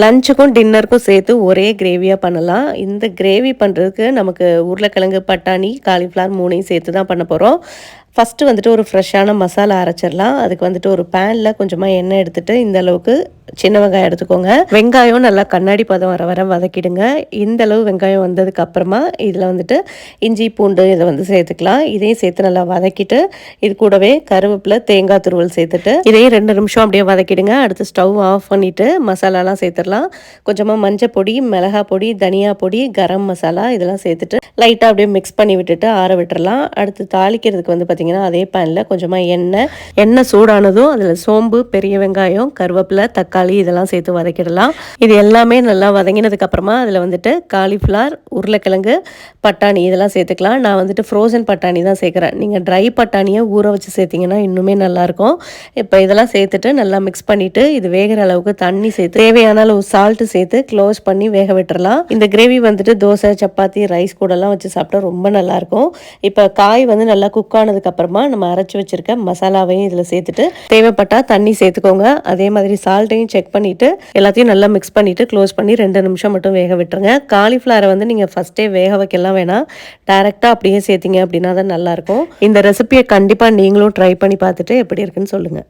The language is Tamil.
லஞ்சுக்கும் டின்னருக்கும் சேர்த்து ஒரே கிரேவியாக பண்ணலாம். இந்த கிரேவி பண்ணுறதுக்கு நமக்கு உருளைக்கிழங்கு, பட்டாணி, காலிஃப்ளவர் 3யும் சேர்த்து தான் பண்ண போகிறோம். ஃபஸ்ட்டு வந்துட்டு ஒரு ஃப்ரெஷ்ஷான மசாலா அரைச்சிடலாம். அதுக்கு வந்துட்டு ஒரு பேனில் கொஞ்சமாக எண்ணெய் எடுத்துகிட்டு இந்த அளவுக்கு சின்ன வெங்காயம் எடுத்துக்கோங்க. வெங்காயம் நல்லா கண்ணாடி பதம் வர வர வதக்கிடுங்க. இந்த அளவு வெங்காயம் வந்ததுக்கு அப்புறமா இதில் வந்துட்டு இஞ்சி பூண்டு இதை வந்து சேர்த்துக்கலாம். இதையும் சேர்த்து நல்லா வதக்கிட்டு இது கூடவே கருவேப்பிலை, தேங்காய் துருவல் சேர்த்துட்டு இதையும் 2 நிமிஷம் அப்படியே வதக்கிடுங்க. அடுத்து ஸ்டவ் ஆஃப் பண்ணிவிட்டு மசாலாலாம் சேர்த்துடலாம். கொஞ்சமாக மஞ்சள் பொடி, மிளகாய் பொடி, தனியா பொடி, கரம் மசாலா இதெல்லாம் சேர்த்துட்டு லைட்டாக அப்படியே மிக்ஸ் பண்ணி விட்டுட்டு ஆற விட்டுறலாம். அடுத்து தாளிக்கிறதுக்கு வந்து பார்த்திங்கன்னா அதே பேனில் கொஞ்சமாக எண்ணெய் சூடானதும் அதில் சோம்பு, பெரிய வெங்காயம், கருவேப்பிலை, தக்காளி இதெல்லாம் சேர்த்து வதக்கிடலாம். இது எல்லாமே நல்லா வதங்கினதுக்கு அப்புறமா அதில் வந்துட்டு காலிஃப்ளவர், உருளைக்கிழங்கு, பட்டாணி இதெல்லாம் சேர்த்துக்கலாம். நான் வந்துட்டு ஃப்ரோசன் பட்டாணி தான் சேர்க்குறேன். நீங்கள் ட்ரை பட்டாணியை ஊற வச்சு சேர்த்திங்கன்னா இன்னுமே நல்லாயிருக்கும். இப்போ இதெல்லாம் சேர்த்துட்டு நல்லா மிக்ஸ் பண்ணிவிட்டு இது வேகிற அளவுக்கு தண்ணி சேர்த்து தேவையான அளவு சால்ட்டு சேர்த்து க்ளோஸ் பண்ணி வேக விட்டுறலாம். இந்த கிரேவி வந்துட்டு தோசை, சப்பாத்தி, ரைஸ் கூடலாம் வச்சு சாப்பிட்டா ரொம்ப நல்லாயிருக்கும். இப்போ காய் வந்து நல்லா குக் ஆனதுக்கப்புறமா நம்ம அரைச்சி வச்சுருக்க மசாலாவையும் இதில் சேர்த்துட்டு தேவைப்பட்டால் தண்ணி சேர்த்துக்கோங்க. அதே மாதிரி சால்ட்டையும் செக் பண்ணிவிட்டு எல்லாத்தையும் நல்லா மிக்ஸ் பண்ணிவிட்டு க்ளோஸ் பண்ணி 2 நிமிஷம் மட்டும் வேக விட்டுருங்க. காலிஃப்ளவரை வந்து நீங்கள் ஃபஸ்ட்டே வேக வைக்கலாம் வேணாம், டைரெக்டாக அப்படியே சேர்த்திங்க அப்படின்னா தான் நல்லாயிருக்கும். இந்த ரெசிபியை கண்டிப்பாக நீங்களும் ட்ரை பண்ணி பார்த்துட்டு எப்படி இருக்குன்னு சொல்லுங்கள்.